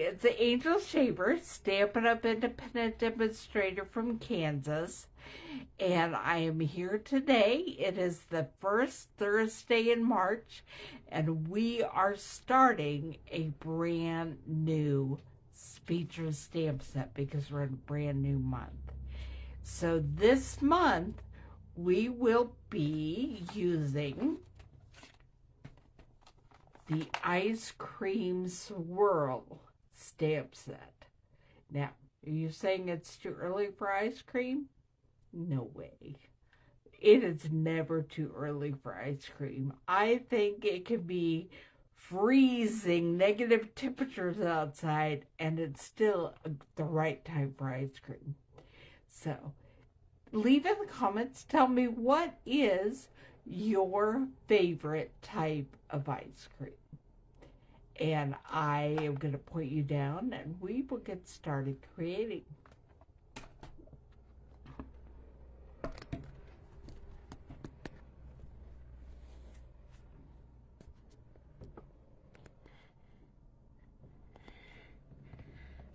it's the Angel Shaver, Stampin' Up Independent Demonstrator from Kansas. And I am here today. It is the first Thursday in March, and we are starting a brand new feature stamp set because we're in a brand new month. So this month, we will be using the Ice Cream Swirl stamp set. Now, are you saying it's too early for ice cream? No way. It is never too early for ice cream. I think it could be freezing negative temperatures outside and it's still the right time for ice cream. So, leave in the comments, tell me what is your favorite type of ice cream. And I am going to point you down and we will get started creating.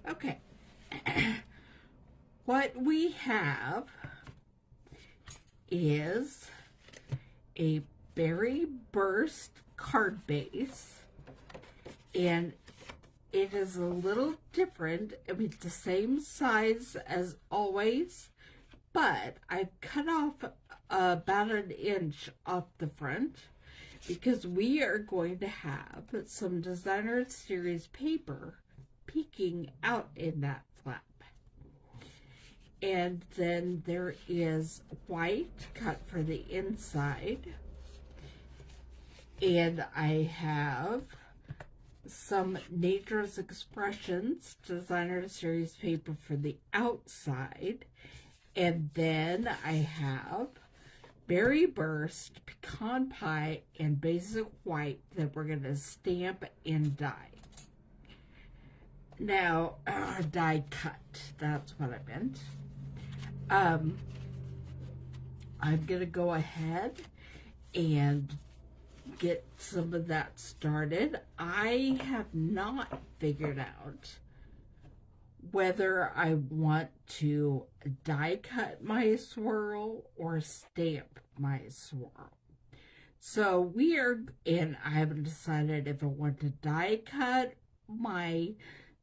Okay. What we have is a berry burst card base, and it is a little different. I mean, it's the same size as always, but I've cut off about 1 inch off the front because we are going to have some Designer Series paper peeking out in that flap. And then there is white cut for the inside. And I have some Nature's Expressions Designer Series paper for the outside. And then I have Berry Burst, Pecan Pie, and Basic White that we're going to stamp and dye. Now, die cut, that's what I meant. I'm going to go ahead and get some of that started. I have not figured out whether I want to die cut my swirl or stamp my swirl. So and I haven't decided if I want to die cut my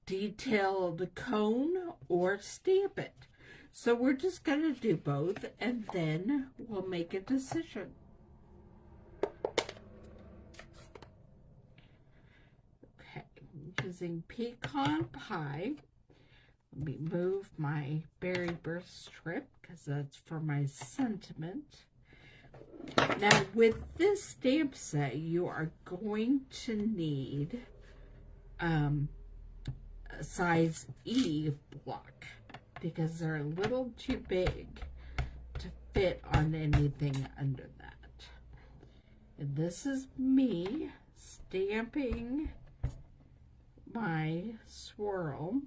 detailed cone or stamp it. So we're just going to do both and then we'll make a decision. Okay, I'm using Pecan Pie. Let me move my Berry Burst strip because that's for my sentiment. Now with this stamp set, you are going to need a size E block because they're a little too big to fit on anything under that. And this is me stamping my swirl.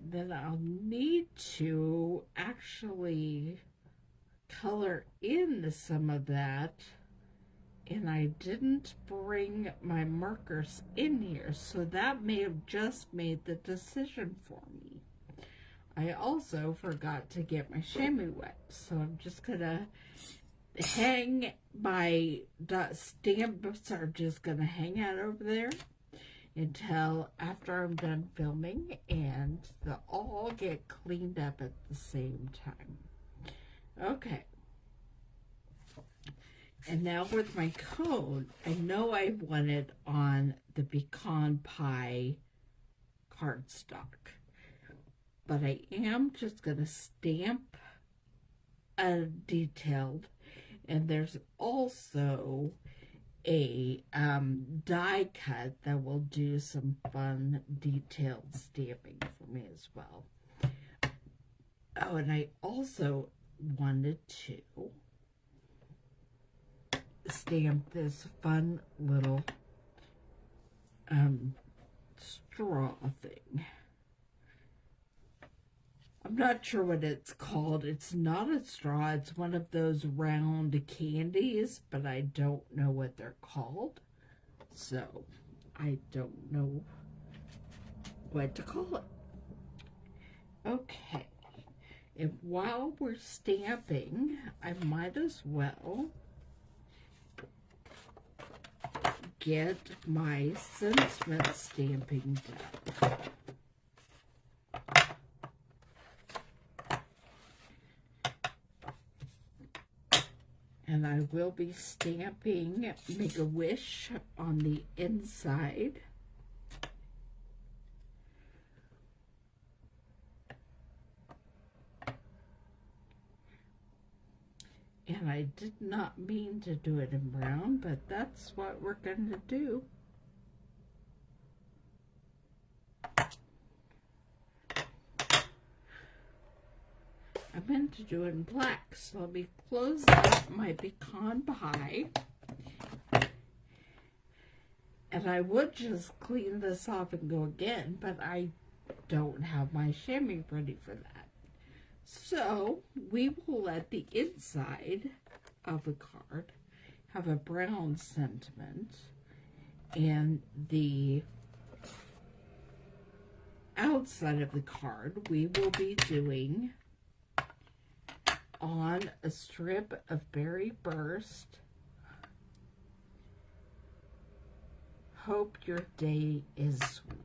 Then I'll need to actually color in some of that, and I didn't bring my markers in here, so that may have just made the decision for me. I also forgot to get my chamois wet, so I'm just gonna hang my stamps are just gonna hang out over there until after I'm done filming and they'll all get cleaned up at the same time. Okay. And now with my cone, I know I want it on the Pecan Pie cardstock. But I am just going to stamp a detailed. And there's also a die cut that will do some fun detailed stamping for me as well. Oh, and I also wanted to stamp this fun little straw thing. I'm I'm not sure what it's called. It's not a straw. It's one of those round candies, but I don't know what they're called. So I don't know what to call it. Okay. And while we're stamping, I might as well get my sentiment stamping done. And I will be stamping Make-A-Wish on the inside. And I did not mean to do it in brown, but that's what we're going to do. I meant to do it in black, so let me close up my pecan pie. And I would just clean this off and go again, but I don't have my chamois ready for that. So we will let the inside of the card have a brown sentiment, and the outside of the card we will be doing on a strip of Berry Burst, Hope Your Day is Sweet.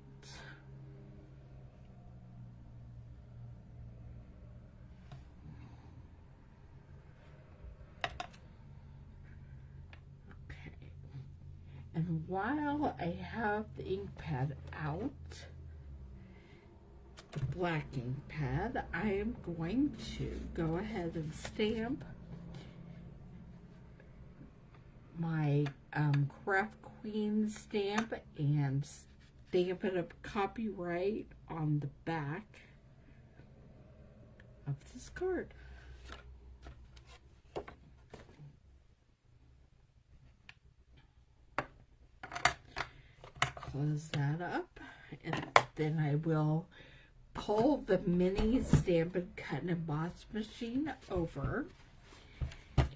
Okay. And while I have the ink pad out, the black ink pad, I am going to go ahead and stamp my Craft Queen stamp and Stampin' Up copyright on the back of this card. Close that up, and then I will pull the mini Stampin' Cut and Emboss machine over,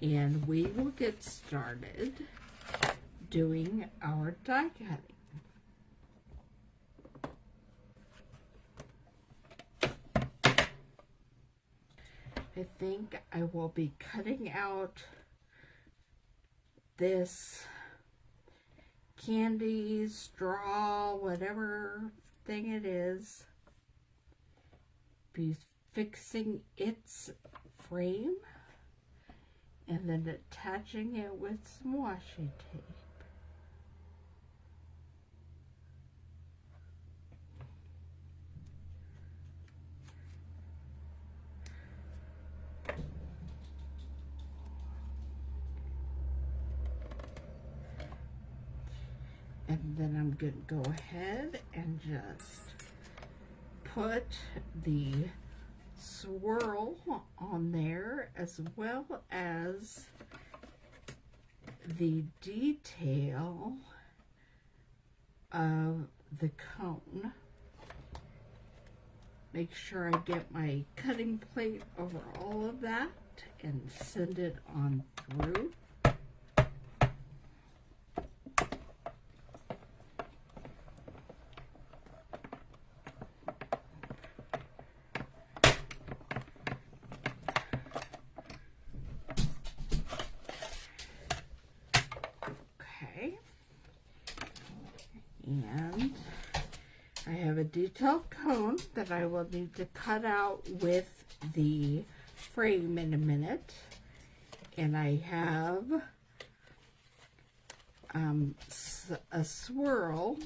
and we will get started doing our die cutting. I think I will be cutting out this candy, straw, whatever thing it is. Be fixing its frame and then attaching it with some washi tape. And then I'm going to go ahead and just put the swirl on there, as well as the detail of the cone. Make sure I get my cutting plate over all of that and send it on through. And I have a detailed cone that I will need to cut out with the frame in a minute. And I have a swirl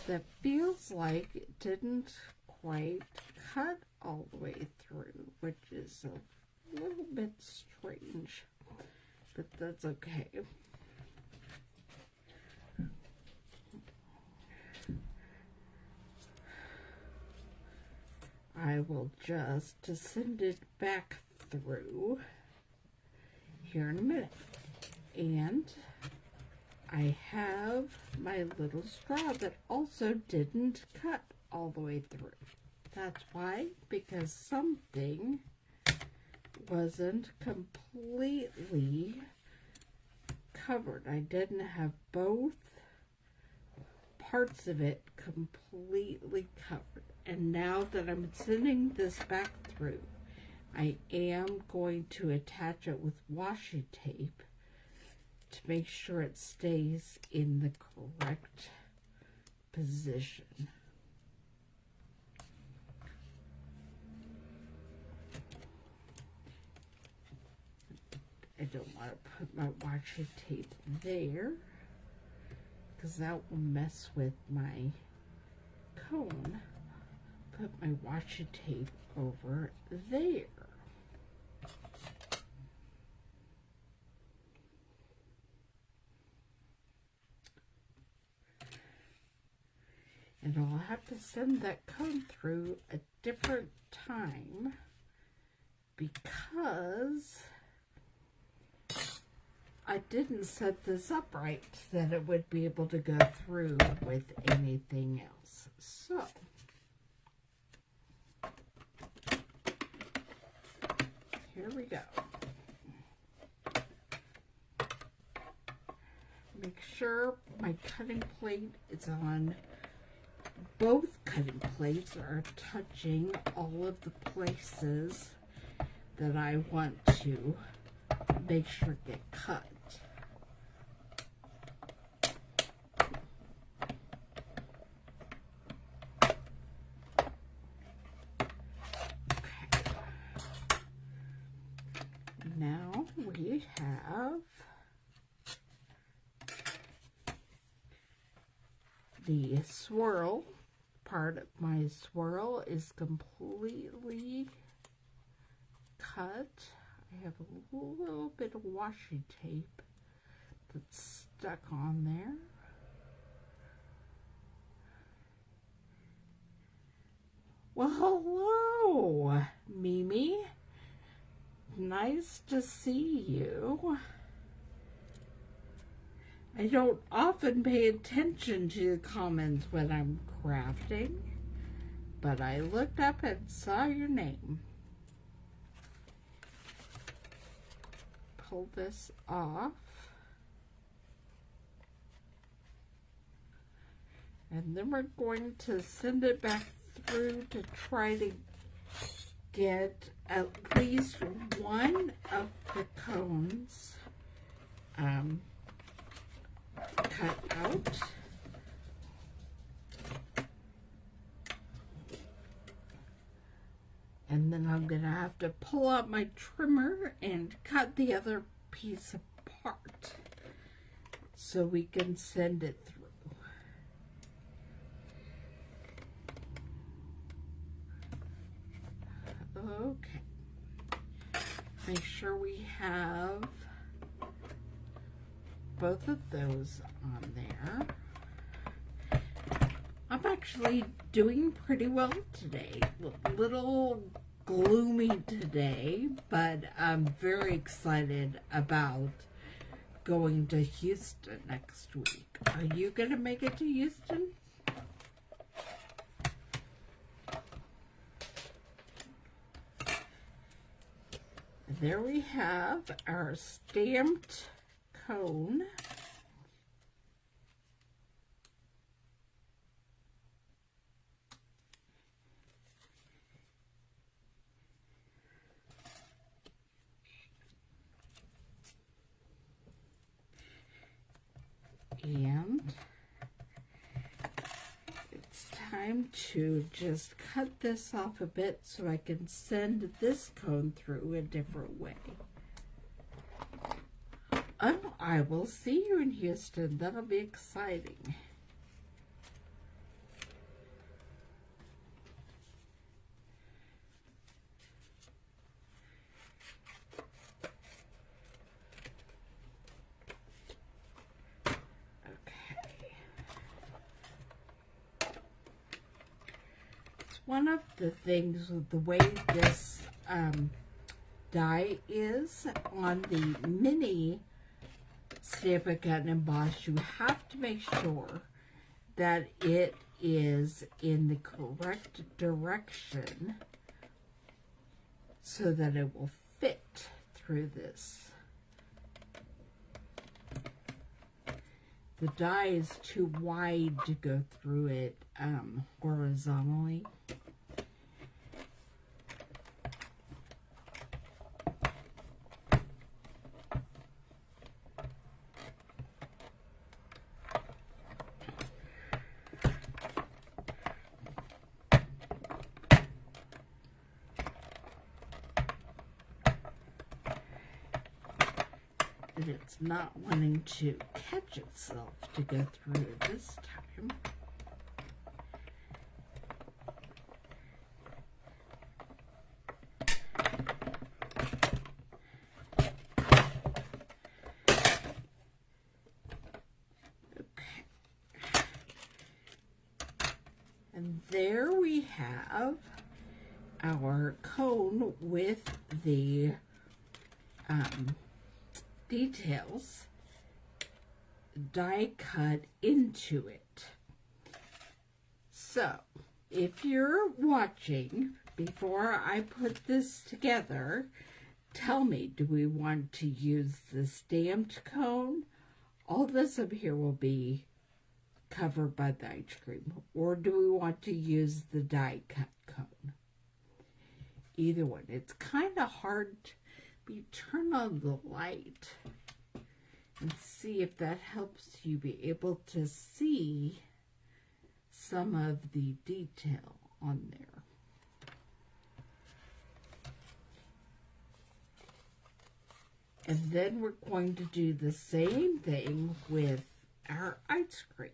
that feels like it didn't quite cut all the way through, which is a little bit strange, but that's okay. I will just send it back through here in a minute. And I have my little straw that also didn't cut all the way through. That's why, because something wasn't completely covered. I didn't have both parts of it completely covered. And now that I'm sending this back through, I am going to attach it with washi tape to make sure it stays in the correct position. I don't want to put my washi tape there because that will mess with my cone. Put my washi tape over there. And I'll have to send that cone through a different time because I didn't set this up right that it would be able to go through with anything else. So, here we go. Make sure my cutting plate is on. Both cutting plates are touching all of the places that I want to make sure get cut. Okay. Now we have the swirl. Part of my swirl is completely cut. I have a little bit of washi tape that's stuck on there. Well, hello, Mimi. Nice to see you. I don't often pay attention to the comments when I'm crafting, but I looked up and saw your name. Pull this off. And then we're going to send it back through to try to get at least one of the cones cut out. And then I'm going to have to pull out my trimmer and cut the other piece apart so we can send it through. Okay. Make sure we have both of those on there. I'm actually doing pretty well today. A little gloomy today, but I'm very excited about going to Houston next week. Are you going to make it to Houston? There we have our stamped cone. And it's time to just cut this off a bit so I can send this cone through a different way. Oh, I will see you in Houston. That'll be exciting. One of the things with the way this die is on the mini Stampin' Cut and Emboss, you have to make sure that it is in the correct direction so that it will fit through this. The die is too wide to go through it horizontally. And it's not wanting to catch itself to go through this time. Okay. And there we have our cone with the details die cut into it. So if you're watching before I put this together, tell me, do we want to use the stamped cone? All this up here will be covered by the ice cream, or do we want to use the die cut cone? Either one. It's kind of hard to turn on the light and see if that helps you be able to see some of the detail on there. And then we're going to do the same thing with our ice cream.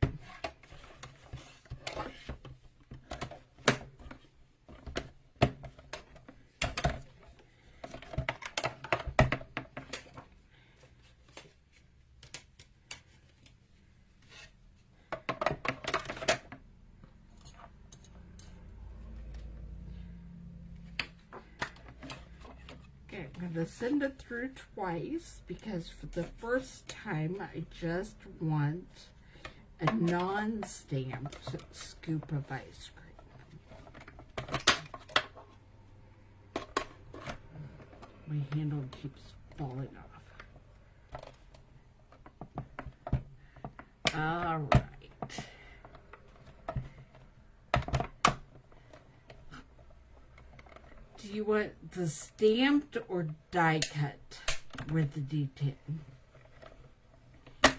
I'm going to send it through twice because for the first time I just want a non-stamped scoop of ice cream. My handle keeps falling off. All right. Do you want the stamped or die cut with the detail? All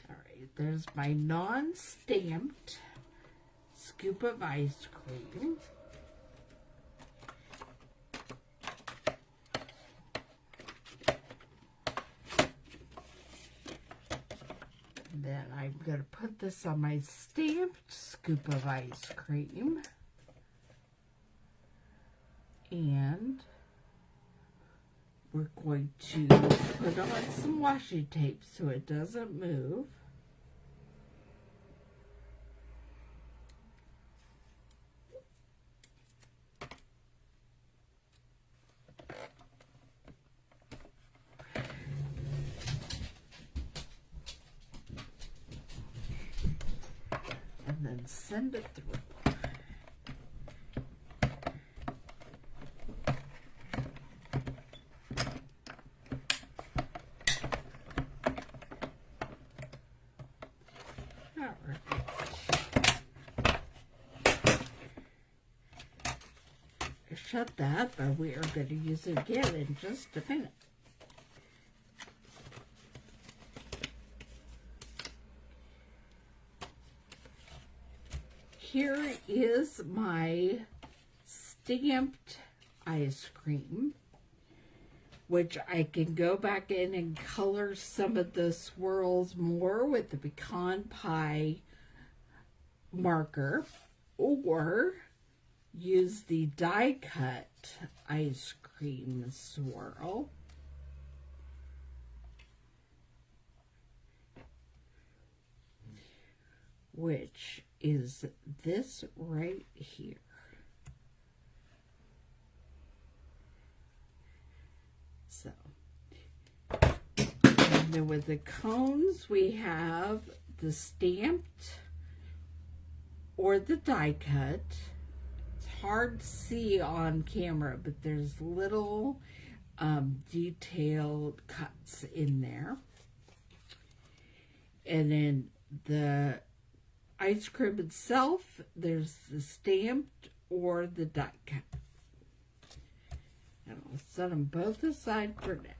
right, there's my non-stamped scoop of ice cream. Then I'm going to put this on my stamped scoop of ice cream. And we're going to put on some washi tape so it doesn't move. And then send it through. All right. Shut that, but we are going to use it again in just a minute. Here is my stamped ice cream, which I can go back in and color some of the swirls more with the pecan pie marker, or use the die cut ice cream swirl. Which is this right here. And then with the cones, we have the stamped or the die cut. It's hard to see on camera, but there's little detailed cuts in there. And then the ice cream itself, there's the stamped or the die cut. And I'll set them both aside for now.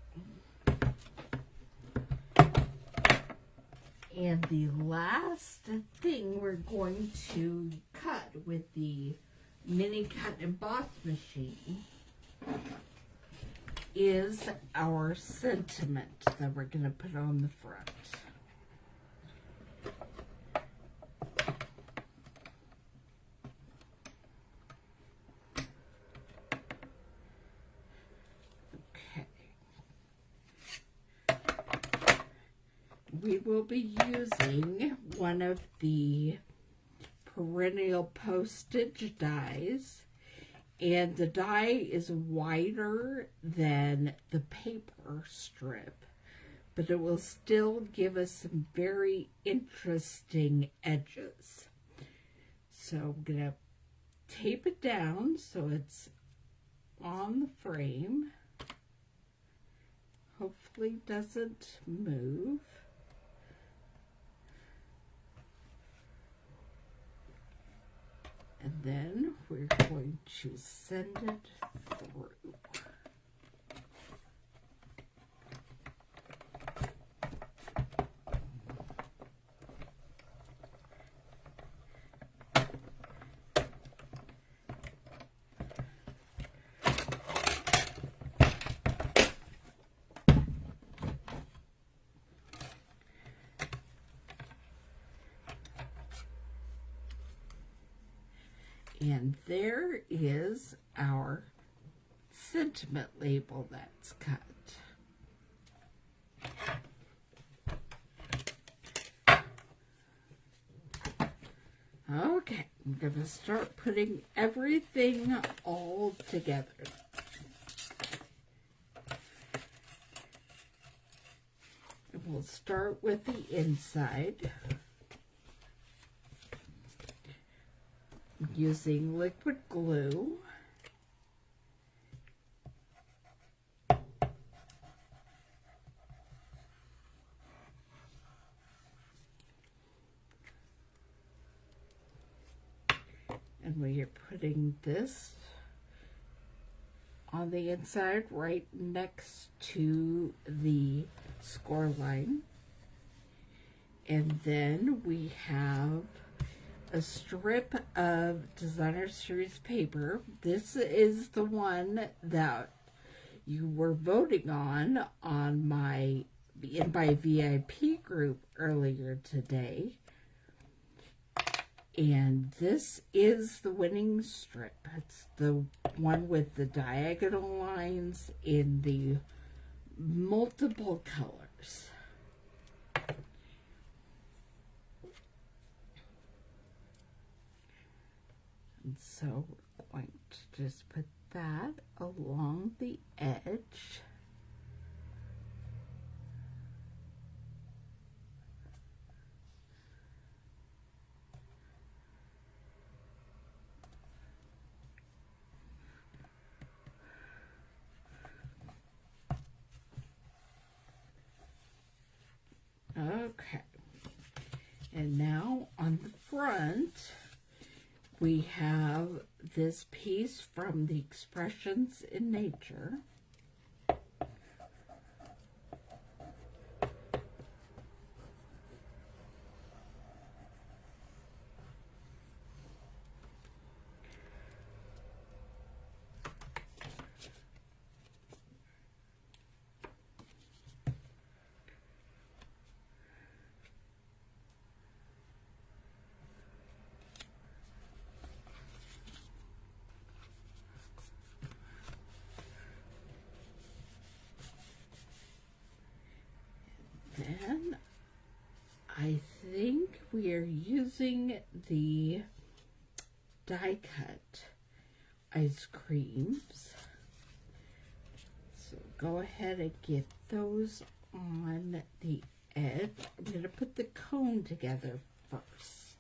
And the last thing we're going to cut with the mini cut and emboss machine is our sentiment that we're going to put on the front. We will be using one of the perennial postage dies, and the die is wider than the paper strip, but it will still give us some very interesting edges. So I'm going to tape it down so it's on the frame. Hopefully doesn't move. And then we're going to send it through. And there is our sentiment label that's cut. Okay, I'm going to start putting everything all together. And we'll start with the inside. Using liquid glue. And we are putting this on the inside right next to the score line. And then we have a strip of designer series paper. This is the one that you were voting on my in my VIP group earlier today. And this is the winning strip. It's the one with the diagonal lines in the multiple colors. And so we're going to just put that along the edge. Okay. And now on the front, we have this piece from the Expressions in Nature. Then I think we are using the die cut ice creams. So go ahead and get those on the edge. I'm going to put the cone together first.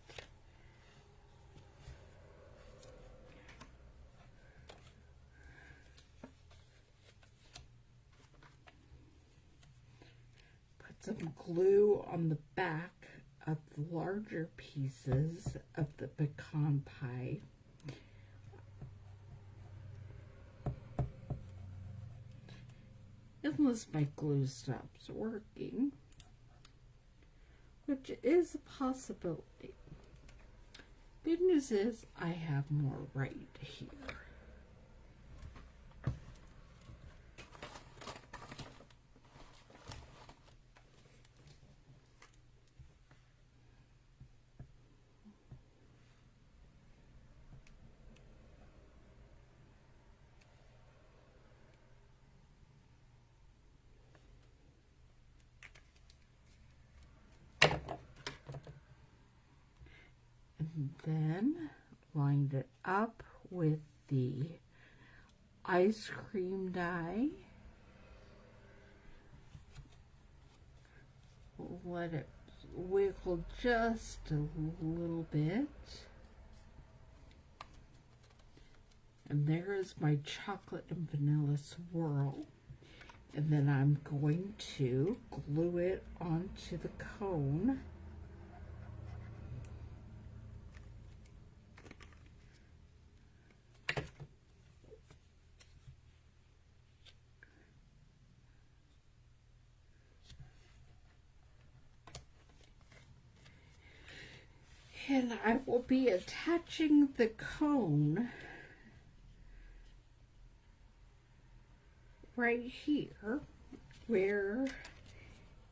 Put some glue on the back of the larger pieces of the pecan pie. Unless my glue stops working, which is a possibility. Good news is I have more right here. And then lined it up with the ice cream die. Let it wiggle just a little bit. And there is my chocolate and vanilla swirl. And then I'm going to glue it onto the cone. And I will be attaching the cone right here where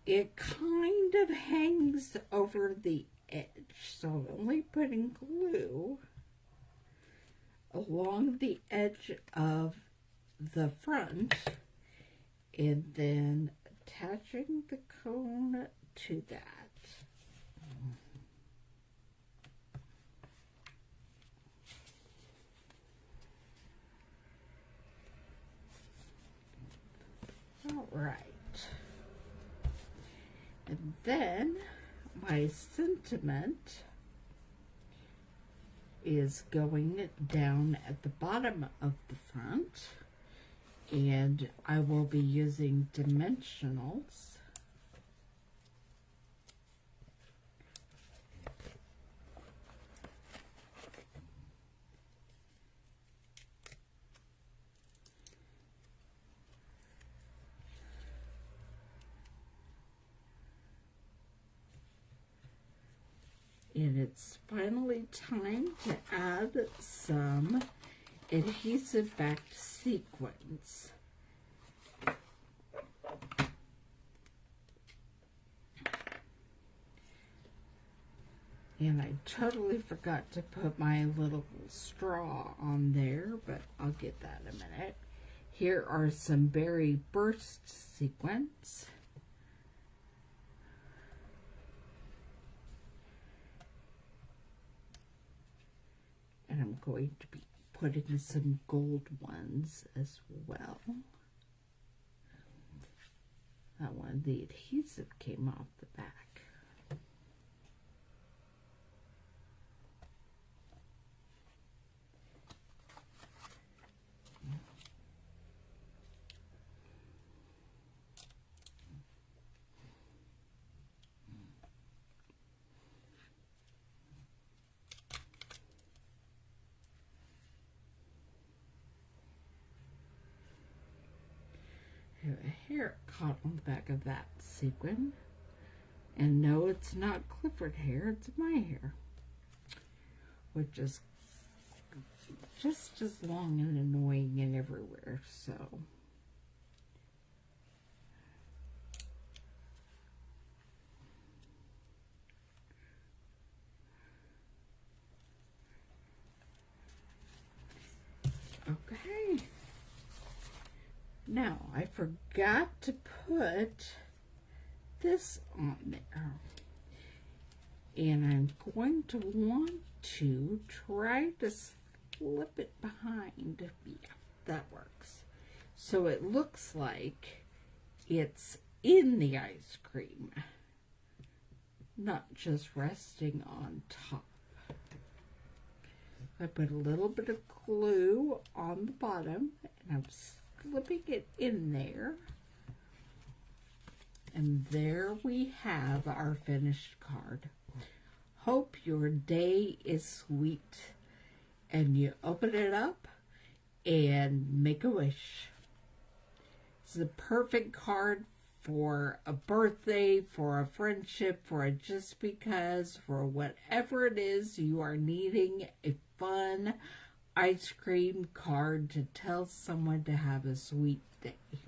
it kind of hangs over the edge. So I'm only putting glue along the edge of the front and then attaching the cone to that. All right, and then my sentiment is going down at the bottom of the front, and I will be using dimensionals. And it's finally time to add some adhesive backed sequins. And I totally forgot to put my little straw on there, but I'll get that in a minute. Here are some berry burst sequins. And I'm going to be putting some gold ones as well. That one, the adhesive came off the back. A hair caught on the back of that sequin. And no, it's not Clifford hair, it's my hair. Which is just as long and annoying and everywhere, so. Okay. Now, I forgot to put this on there. And I'm going to want to try to slip it behind. Yeah, that works. So it looks like it's in the ice cream, not just resting on top. I put a little bit of glue on the bottom, and I'm slipping it in there. And there we have our finished card. Hope your day is sweet. And you open it up and make a wish. It's the perfect card for a birthday, for a friendship, for a just because, for whatever it is you are needing a fun ice cream card to tell someone to have a sweet day.